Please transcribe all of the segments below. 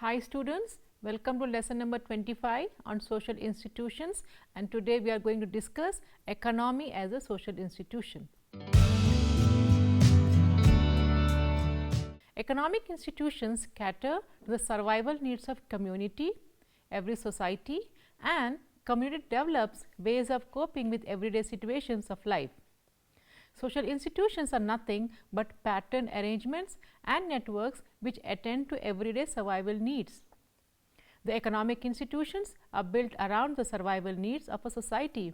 Hi students, welcome to lesson number 25 on social institutions, and today we are going to discuss economy as a social institution. Economic institutions cater to the survival needs of community, every society, and community develops ways of coping with everyday situations of life. Social institutions are nothing but pattern arrangements and networks which attend to everyday survival needs. The economic institutions are built around the survival needs of a society.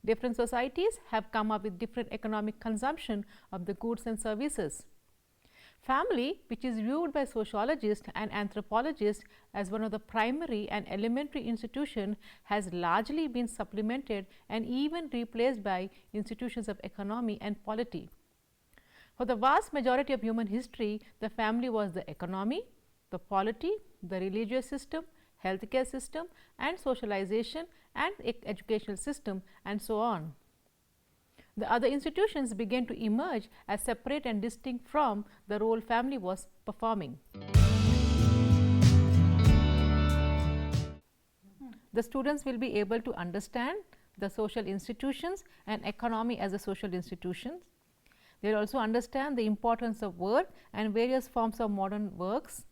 Different societies have come up with different economic consumption of the goods and services. Family, which is viewed by sociologists and anthropologists as one of the primary and elementary institutions, has largely been supplemented and even replaced by institutions of economy and polity. For the vast majority of human history, the family was the economy, the polity, the religious system, healthcare system, and socialization and educational system, and so on. The other institutions began to emerge as separate and distinct from the role family was performing. The students will be able to understand the social institutions and economy as a social institution. They will also understand the importance of work and various forms of modern works,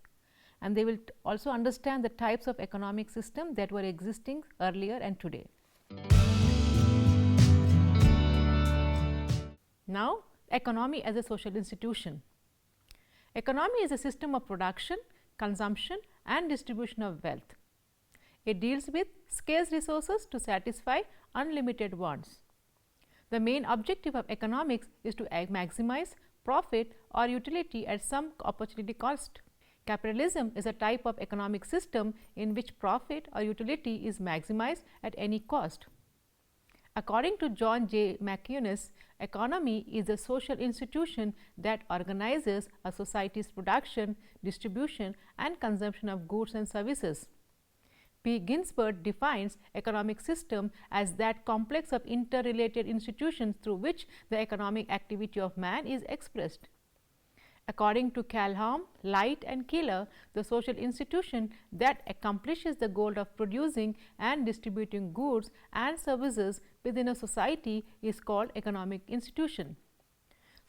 and they will also understand the types of economic system that were existing earlier and today. Now, economy as a social institution. Economy is a system of production, consumption, and distribution of wealth. It deals with scarce resources to satisfy unlimited wants. The main objective of economics is to maximize profit or utility at some opportunity cost. Capitalism is a type of economic system in which profit or utility is maximized at any cost. According to John J. McInnes, economy is a social institution that organizes a society's production, distribution, and consumption of goods and services. P. Ginsberg defines economic system as that complex of interrelated institutions through which the economic activity of man is expressed. According to Calhoun, Light, and Keeler, the social institution that accomplishes the goal of producing and distributing goods and services within a society is called economic institution.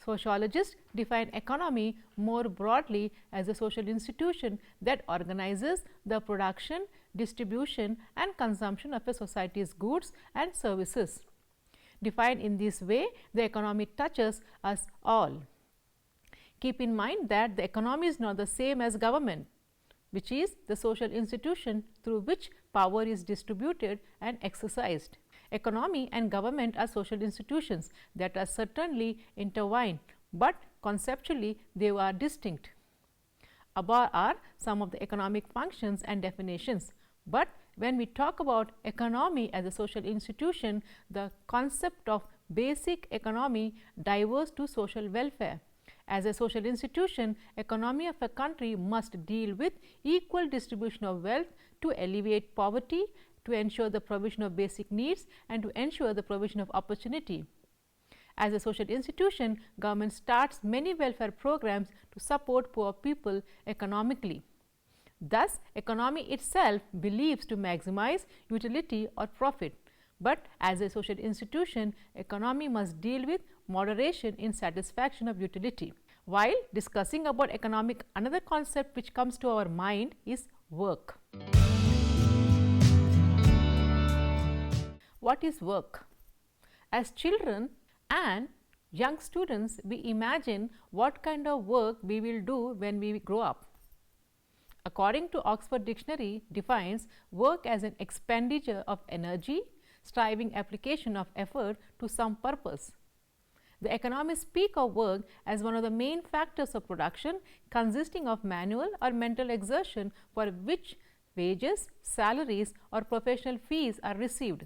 Sociologists define economy more broadly as a social institution that organizes the production, distribution, and consumption of a society's goods and services. Defined in this way, the economy touches us all. Keep in mind that the economy is not the same as government, which is the social institution through which power is distributed and exercised. Economy and government are social institutions that are certainly intertwined, but conceptually they are distinct. Above are some of the economic functions and definitions, but when we talk about economy as a social institution, the concept of basic economy diverges to social welfare. As a social institution, economy of a country must deal with equal distribution of wealth to alleviate poverty, to ensure the provision of basic needs, and to ensure the provision of opportunity. As a social institution, government starts many welfare programs to support poor people economically. Thus, economy itself believes to maximize utility or profit. But as a social institution, economy must deal with moderation in satisfaction of utility. While discussing about economic, another concept which comes to our mind is work. What is work? As children and young students, we imagine what kind of work we will do when we grow up. According to Oxford Dictionary, defines work as an expenditure of energy, striving application of effort to some purpose. The economists speak of work as one of the main factors of production, consisting of manual or mental exertion for which wages, salaries, or professional fees are received.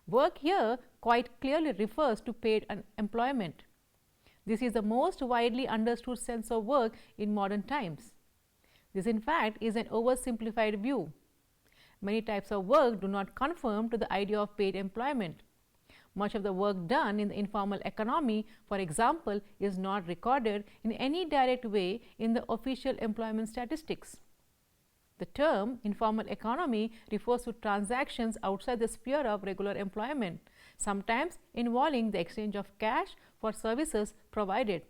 Work here quite clearly refers to paid employment. This is the most widely understood sense of work in modern times. This in fact is an oversimplified view. Many types of work do not conform to the idea of paid employment. Much of the work done in the informal economy, for example, is not recorded in any direct way in the official employment statistics. The term informal economy refers to transactions outside the sphere of regular employment, sometimes involving the exchange of cash for services provided,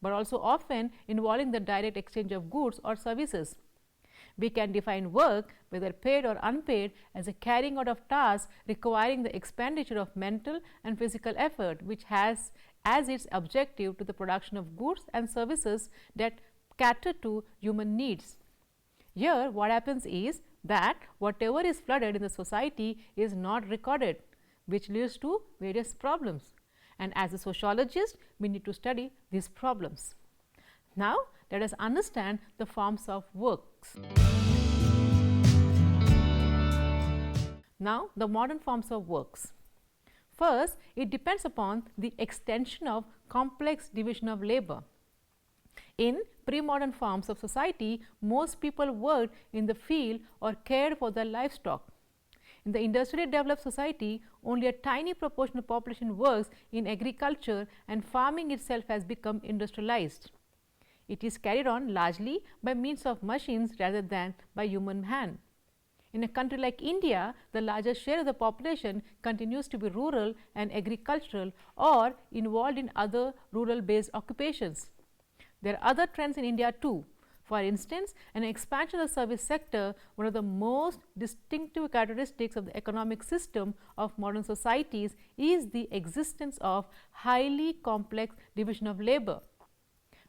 but also often involving the direct exchange of goods or services. We can define work, whether paid or unpaid, as a carrying out of tasks requiring the expenditure of mental and physical effort, which has as its objective to the production of goods and services that cater to human needs. Here, what happens is that whatever is flooded in the society is not recorded, which leads to various problems. And as a sociologist, we need to study these problems. Now, let us understand the forms of works. Now, the modern forms of works. First, it depends upon the extension of complex division of labor. In pre-modern forms of society, most people worked in the field or cared for their livestock. In the industrially developed society, only a tiny proportion of population works in agriculture, and farming itself has become industrialized. It is carried on largely by means of machines rather than by human hand. In a country like India, the largest share of the population continues to be rural and agricultural or involved in other rural-based occupations. There are other trends in India too. For instance, an expansion of the service sector, one of the most distinctive characteristics of the economic system of modern societies, is the existence of highly complex division of labor.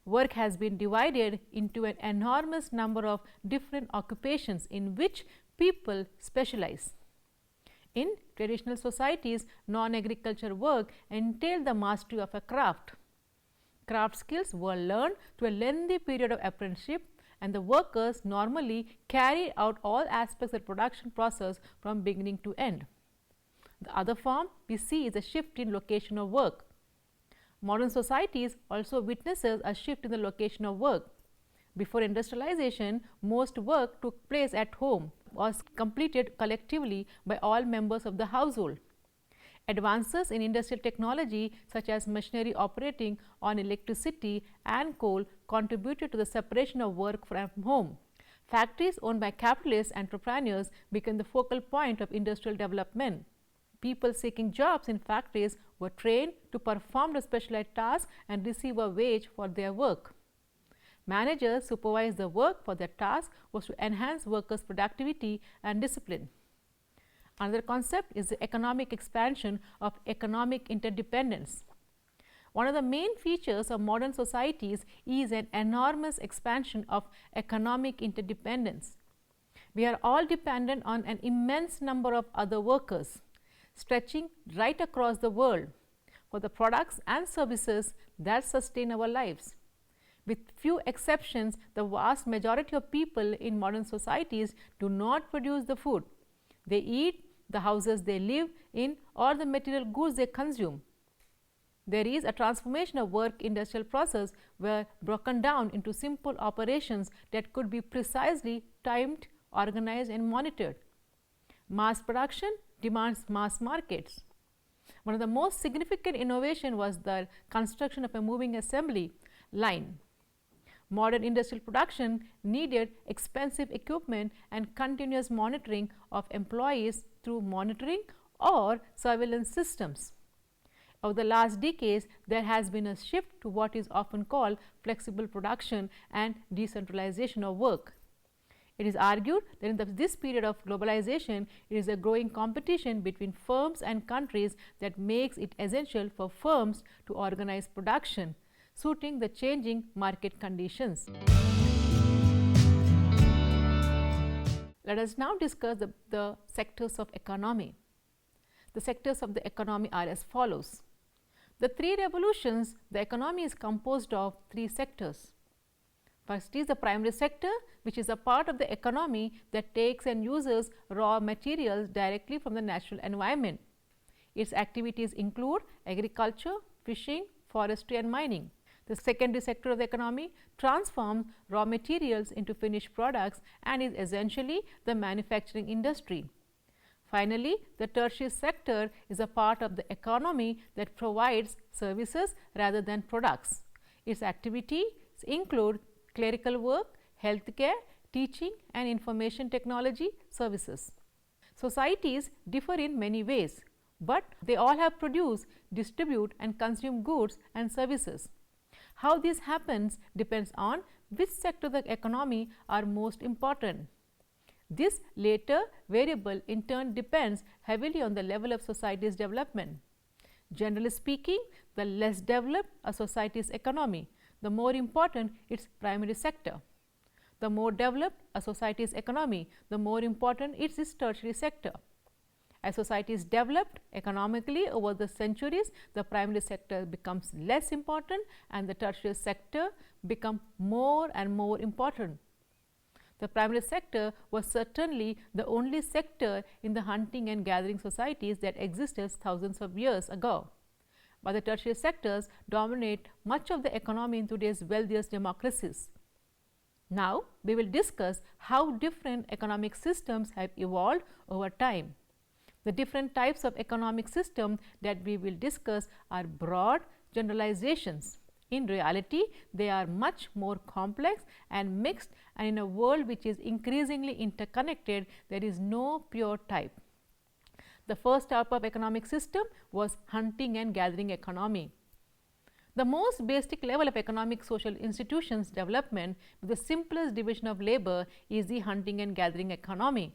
Work has been divided into an enormous number of different occupations in which people specialize. In traditional societies, non-agriculture work entailed the mastery of a craft. Craft skills were learned through a lengthy period of apprenticeship, and the workers normally carried out all aspects of the production process from beginning to end. The other form we see is a shift in location of work. Modern societies also witnesses a shift in the location of work. Before industrialization, most work took place at home, was completed collectively by all members of the household. Advances in industrial technology such as machinery operating on electricity and coal contributed to the separation of work from home. Factories owned by capitalist entrepreneurs became the focal point of industrial development. People seeking jobs in factories were trained to perform the specialized tasks and receive a wage for their work. Managers supervised the work for their task was to enhance workers' productivity and discipline. Another concept is the economic expansion of economic interdependence. One of the main features of modern societies is an enormous expansion of economic interdependence. We are all dependent on an immense number of other workers, stretching right across the world, for the products and services that sustain our lives. With few exceptions, the vast majority of people in modern societies do not produce the food they eat, the houses they live in, or the material goods they consume. There is a transformation of work industrial process were broken down into simple operations that could be precisely timed, organized and monitored. Mass production demands mass markets. One of the most significant innovation was the construction of a moving assembly line. Modern industrial production needed expensive equipment and continuous monitoring of employees through monitoring or surveillance systems. Over the last decades, there has been a shift to what is often called flexible production and decentralization of work. It is argued that in this period of globalization, it is a growing competition between firms and countries that makes it essential for firms to organize production, suiting the changing market conditions. Let us now discuss the sectors of economy. The sectors of the economy are as follows. The three revolutions, the economy is composed of three sectors. First is the primary sector, which is a part of the economy that takes and uses raw materials directly from the natural environment. Its activities include agriculture, fishing, forestry and mining. The secondary sector of the economy transforms raw materials into finished products and is essentially the manufacturing industry. Finally, the tertiary sector is a part of the economy that provides services rather than products. Its activities include clerical work, healthcare, teaching and information technology services. Societies differ in many ways, but they all have produce, distribute and consume goods and services. How this happens depends on which sector of the economy are most important. This latter variable in turn depends heavily on the level of society's development. Generally speaking, the less developed a society's economy, the more important its primary sector. The more developed a society's economy, the more important is its tertiary sector. As societies developed economically over the centuries, the primary sector becomes less important and the tertiary sector become more and more important. The primary sector was certainly the only sector in the hunting and gathering societies that existed thousands of years ago. But the tertiary sectors dominate much of the economy in today's wealthiest democracies. Now, we will discuss how different economic systems have evolved over time. The different types of economic system that we will discuss are broad generalizations. In reality, they are much more complex and mixed, and in a world which is increasingly interconnected, there is no pure type. The first type of economic system was hunting and gathering economy. The most basic level of economic social institutions development with the simplest division of labor is the hunting and gathering economy.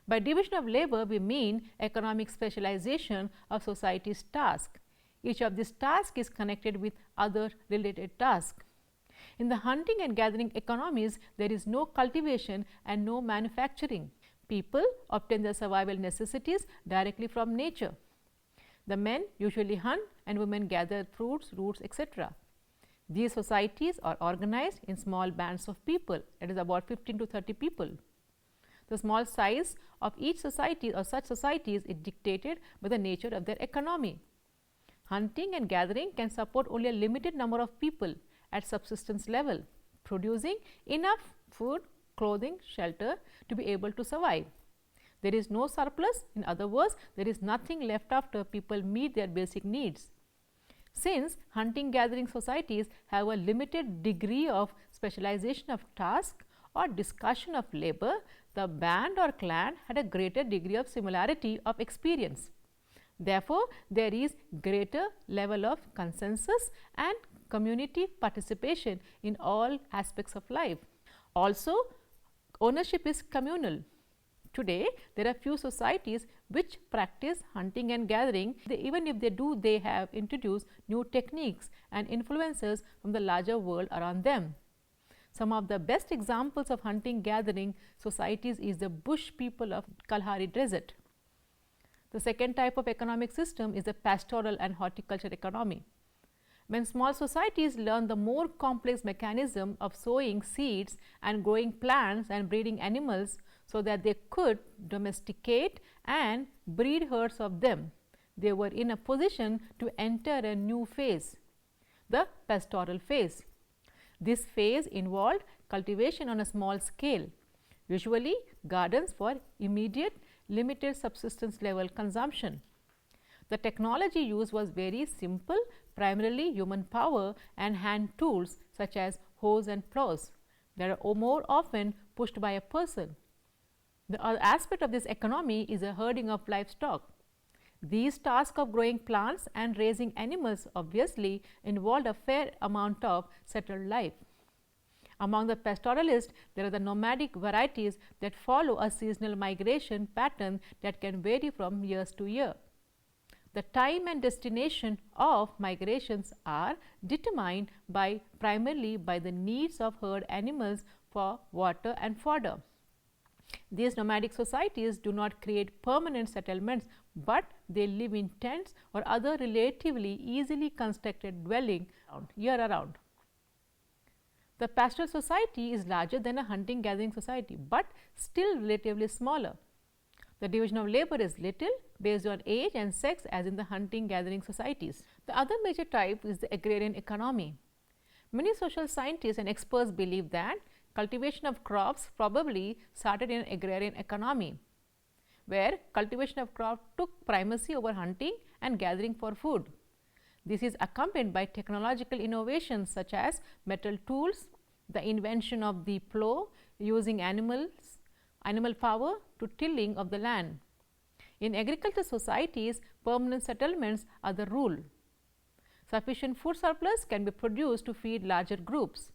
By division of labor, we mean economic specialization of society's task. Each of these tasks is connected with other related tasks. In the hunting and gathering economies, there is no cultivation and no manufacturing. People obtain their survival necessities directly from nature. The men usually hunt and women gather fruits, roots, etc. These societies are organized in small bands of people, that is about 15 to 30 people. The small size of each society or such societies is dictated by the nature of their economy. Hunting and gathering can support only a limited number of people at subsistence level, producing enough food, clothing, shelter to be able to survive. There is no surplus, in other words, there is nothing left after people meet their basic needs. Since hunting gathering societies have a limited degree of specialization of task or discussion of labor, the band or clan had a greater degree of similarity of experience. Therefore, there is greater level of consensus and community participation in all aspects of life. Also, ownership is communal. Today, there are few societies which practice hunting and gathering. Even if they do, they have introduced new techniques and influences from the larger world around them. Some of the best examples of hunting gathering societies is the bush people of Kalahari Desert. The second type of economic system is the pastoral and horticulture economy. When small societies learn the more complex mechanism of sowing seeds and growing plants and breeding animals so that they could domesticate and breed herds of them, they were in a position to enter a new phase, the pastoral phase. This phase involved cultivation on a small scale, usually gardens for immediate limited subsistence level consumption. The technology used was very simple, primarily human power and hand tools such as hoes and plows that are more often pushed by a person. The other aspect of this economy is the herding of livestock. These tasks of growing plants and raising animals obviously involved a fair amount of settled life. Among the pastoralists, there are the nomadic varieties that follow a seasonal migration pattern that can vary from years to year. The time and destination of migrations are determined primarily by the needs of herd animals for water and fodder. These nomadic societies do not create permanent settlements, but they live in tents or other relatively easily constructed dwelling year around. The pastoral society is larger than a hunting gathering society, but still relatively smaller. The division of labor is little based on age and sex as in the hunting gathering societies. The other major type is the agrarian economy. Many social scientists and experts believe that cultivation of crops probably started in agrarian economy, where cultivation of crops took primacy over hunting and gathering for food. This is accompanied by technological innovations such as metal tools, the invention of the plow, using animal power to tilling of the land. In agricultural societies, permanent settlements are the rule. Sufficient food surplus can be produced to feed larger groups.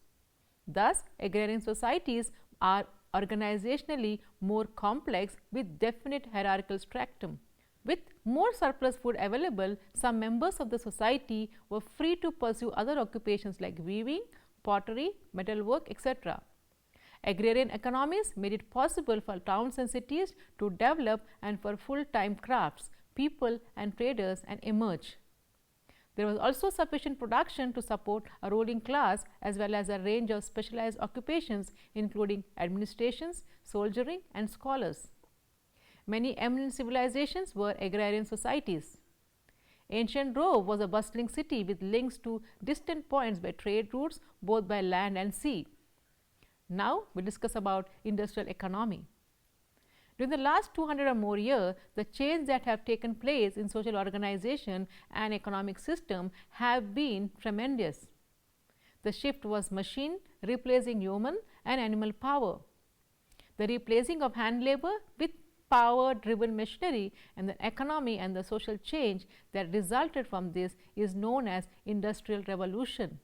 Thus, agrarian societies are organizationally more complex with definite hierarchical stratum. With more surplus food available, some members of the society were free to pursue other occupations like weaving, pottery, metalwork, etc. Agrarian economies made it possible for towns and cities to develop and for full-time crafts, people and traders and emerge. There was also sufficient production to support a ruling class as well as a range of specialized occupations including administrations, soldiering and scholars. Many eminent civilizations were agrarian societies. Ancient Rome was a bustling city with links to distant points by trade routes both by land and sea. Now, we discuss about industrial economy. During the last 200 or more years, the changes that have taken place in social organization and economic system have been tremendous. The shift was machine replacing human and animal power. The replacing of hand labor with power driven machinery and the economy and the social change that resulted from this is known as industrial revolution.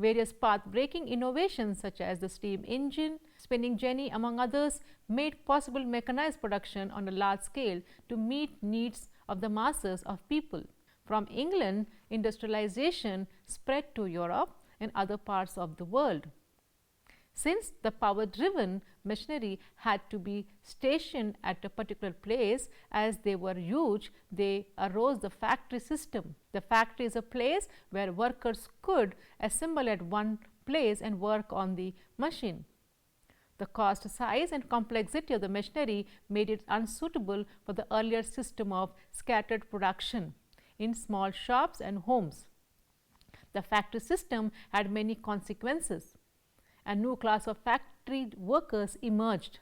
Various path-breaking innovations such as the steam engine, spinning jenny among others made possible mechanized production on a large scale to meet needs of the masses of people. From England, industrialization spread to Europe and other parts of the world. Since the power-driven machinery had to be stationed at a particular place as they were huge, they arose the factory system. The factory is a place where workers could assemble at one place and work on the machine. The cost, size and complexity of the machinery made it unsuitable for the earlier system of scattered production in small shops and homes. The factory system had many consequences. A new class of factory workers emerged.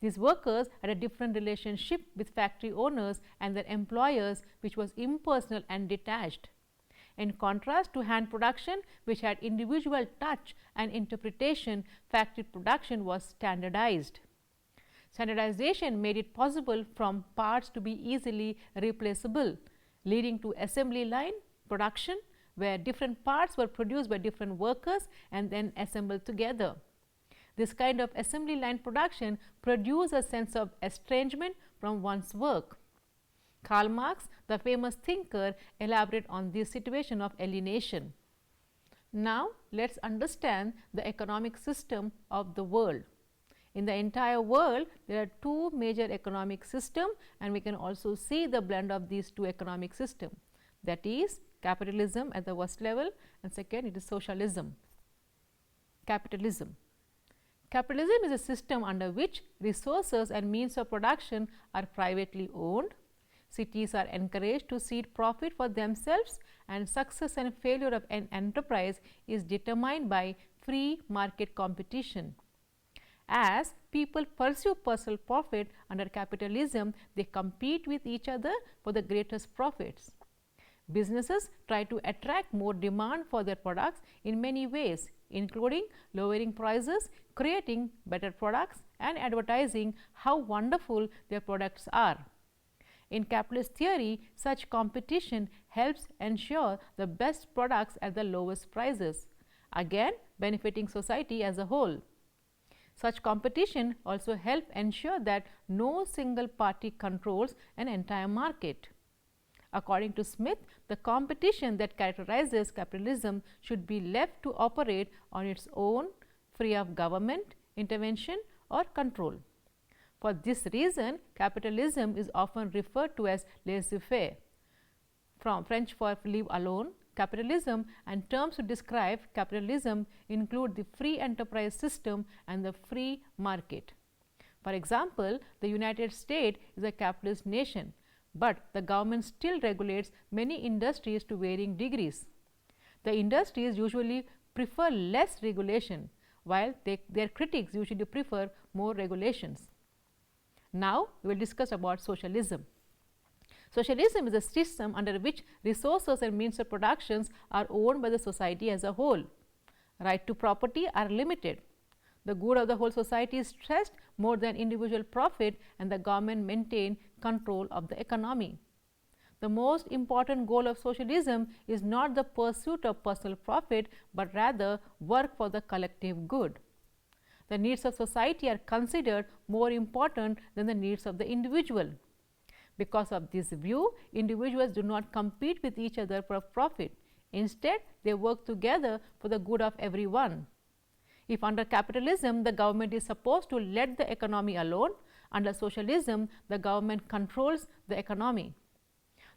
These workers had a different relationship with factory owners and their employers, which was impersonal and detached. In contrast to hand production, which had individual touch and interpretation, factory production was standardized. Standardization made it possible from parts to be easily replaceable, leading to assembly line production, where different parts were produced by different workers and then assembled together. This kind of assembly line production produced a sense of estrangement from one's work. Karl Marx, the famous thinker, elaborated on this situation of alienation. Now, let us understand the economic system of the world. In the entire world, there are two major economic systems, and we can also see the blend of these two economic systems. That is capitalism at the worst level, and second it is socialism. Capitalism. Capitalism is a system under which resources and means of production are privately owned. Cities are encouraged to seek profit for themselves, and success and failure of an enterprise is determined by free market competition. As people pursue personal profit under capitalism, they compete with each other for the greatest profits. Businesses try to attract more demand for their products in many ways, including lowering prices, creating better products, and advertising how wonderful their products are. In capitalist theory, such competition helps ensure the best products at the lowest prices, again benefiting society as a whole. Such competition also helps ensure that no single party controls an entire market. According to Smith, the competition that characterizes capitalism should be left to operate on its own, free of government intervention or control. For this reason, capitalism is often referred to as laissez-faire, from French for leave alone. Capitalism and terms to describe capitalism include the free enterprise system and the free market. For example, the United States is a capitalist nation, but the government still regulates many industries to varying degrees. The industries usually prefer less regulation, while their critics usually prefer more regulations. Now, we will discuss about socialism. Socialism is a system under which resources and means of production are owned by the society as a whole. Right to property are limited. The good of the whole society is stressed more than individual profit, and the government maintain control of the economy. The most important goal of socialism is not the pursuit of personal profit, but rather work for the collective good. The needs of society are considered more important than the needs of the individual. Because of this view, individuals do not compete with each other for profit. Instead, they work together for the good of everyone. If under capitalism, the government is supposed to let the economy alone, under socialism, the government controls the economy.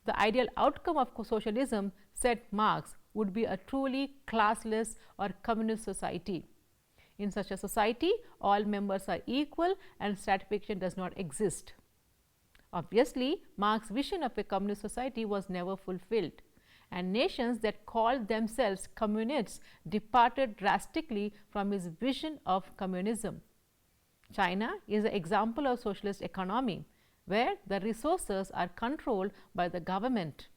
The ideal outcome of socialism, said Marx, would be a truly classless or communist society. In such a society, all members are equal and stratification does not exist. Obviously, Marx's vision of a communist society was never fulfilled, and nations that called themselves communists departed drastically from his vision of communism. China is an example of socialist economy, where the resources are controlled by the government.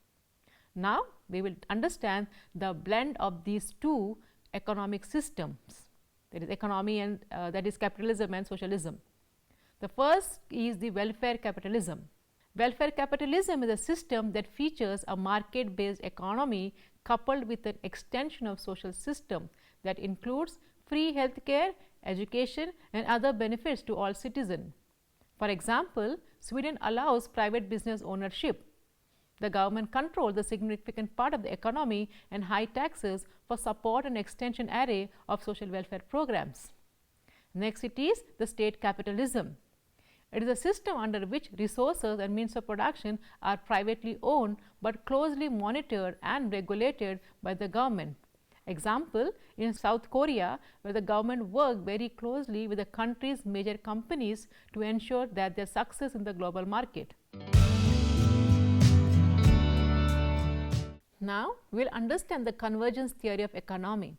Now, we will understand the blend of these two economic systems, that is economy and that is capitalism and socialism. The first is the welfare capitalism. Welfare capitalism is a system that features a market-based economy coupled with an extension of social system that includes free health care, education and other benefits to all citizens. For example, Sweden allows private business ownership. The government controls the significant part of the economy and high taxes for support and extension array of social welfare programs. Next, it is the state capitalism. It is a system under which resources and means of production are privately owned but closely monitored and regulated by the government. Example, in South Korea, where the government worked very closely with the country's major companies to ensure that their success in the global market. Now, we will understand the convergence theory of economy.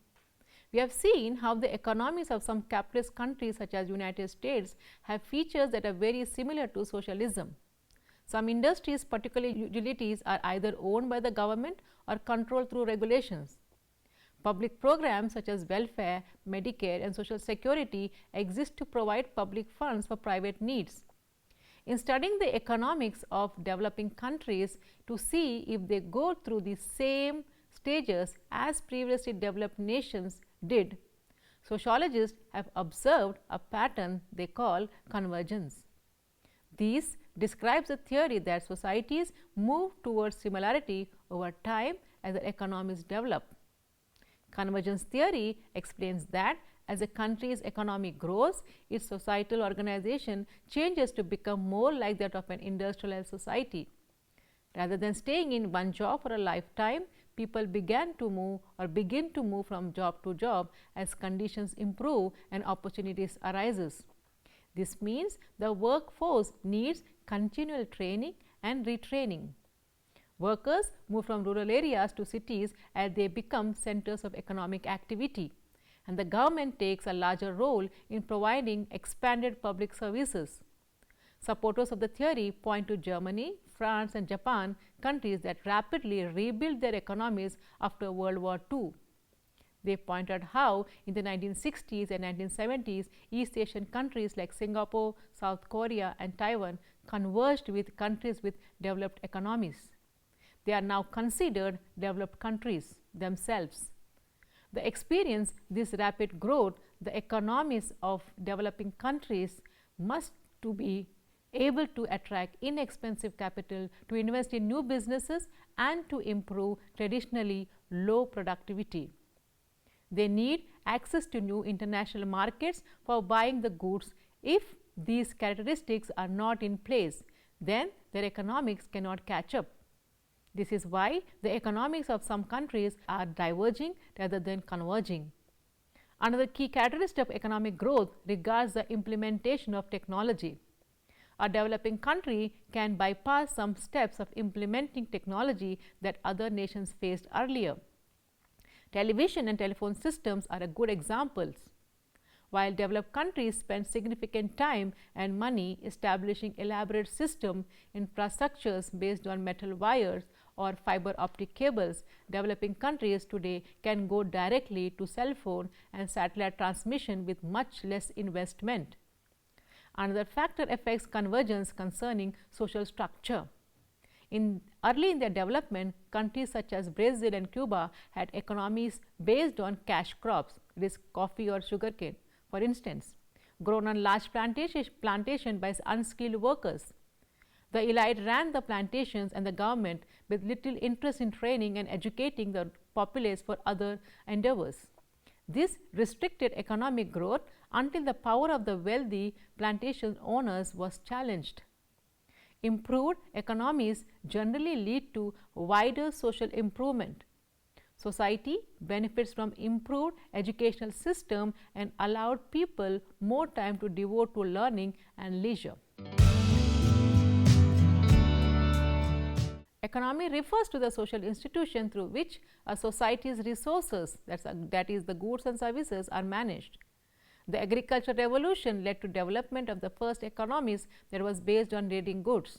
We have seen how the economies of some capitalist countries such as United States have features that are very similar to socialism. Some industries, particularly utilities, are either owned by the government or controlled through regulations. Public programs such as welfare, Medicare and Social Security exist to provide public funds for private needs. In studying the economics of developing countries to see if they go through the same stages as previously developed nations did, sociologists have observed a pattern they call convergence. This describes a theory that societies move towards similarity over time as their economies develop. Convergence theory explains that as a country's economy grows, its societal organization changes to become more like that of an industrialized society. Rather than staying in one job for a lifetime, people begin to move from job to job as conditions improve and opportunities arises. This means the workforce needs continual training and retraining. Workers move from rural areas to cities as they become centers of economic activity, and the government takes a larger role in providing expanded public services. Supporters of the theory point to Germany, France and Japan, countries that rapidly rebuilt their economies after World War II. They pointed how in the 1960s and 1970s, East Asian countries like Singapore, South Korea and Taiwan converged with countries with developed economies. They are now considered developed countries themselves. The experience this rapid growth, the economies of developing countries must to be able to attract inexpensive capital to invest in new businesses and to improve traditionally low productivity. They need access to new international markets for buying the goods. If these characteristics are not in place, then their economics cannot catch up. This is why the economics of some countries are diverging rather than converging. Another key characteristic of economic growth regards the implementation of technology. A developing country can bypass some steps of implementing technology that other nations faced earlier. Television and telephone systems are good examples. while developed countries spend significant time and money establishing elaborate system infrastructures based on metal wires or fiber optic cables. Developing countries today can go directly to cell phone and satellite transmission with much less investment. Another factor affects convergence concerning social structure. Early in their development, countries such as Brazil and Cuba had economies based on cash crops, it is coffee or sugarcane, for instance, grown on large plantation by unskilled workers. The elite ran the plantations and the government with little interest in training and educating the populace for other endeavors. This restricted economic growth until the power of the wealthy plantation owners was challenged. Improved economies generally lead to wider social improvement. Society benefits from improved educational system and allowed people more time to devote to learning and leisure. Economy refers to the social institution through which a society's resources, that is the goods and services, are managed. The agricultural revolution led to development of the first economies that was based on trading goods.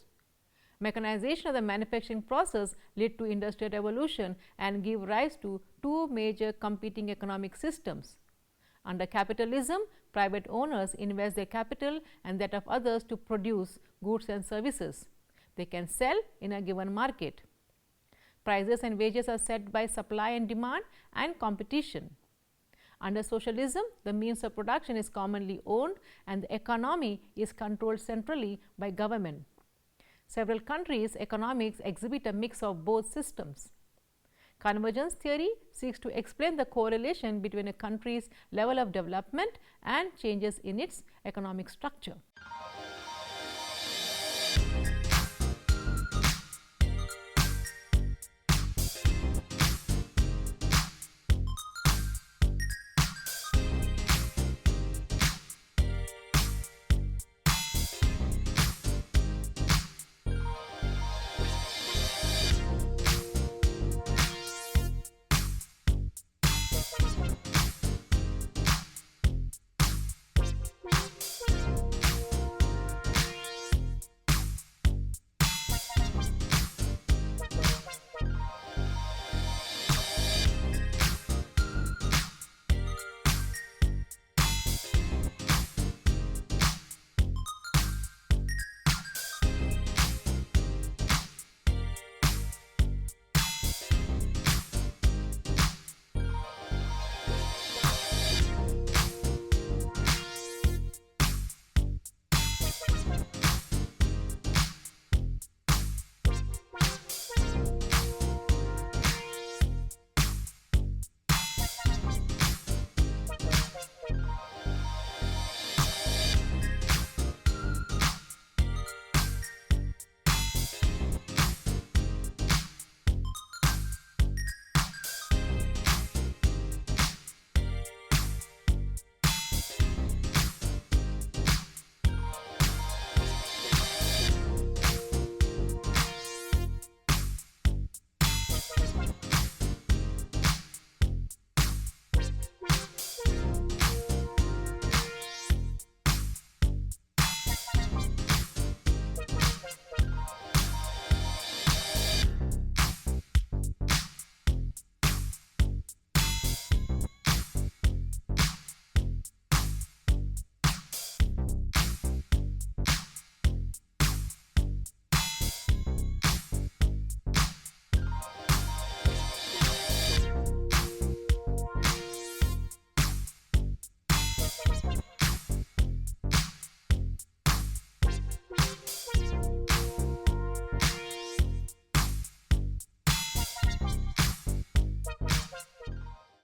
Mechanization of the manufacturing process led to industrial revolution and gave rise to two major competing economic systems. Under capitalism, private owners invest their capital and that of others to produce goods and services. They can sell in a given market. Prices and wages are set by supply and demand and competition. Under socialism, the means of production is commonly owned and the economy is controlled centrally by government. Several countries' economics exhibit a mix of both systems. Convergence theory seeks to explain the correlation between a country's level of development and changes in its economic structure.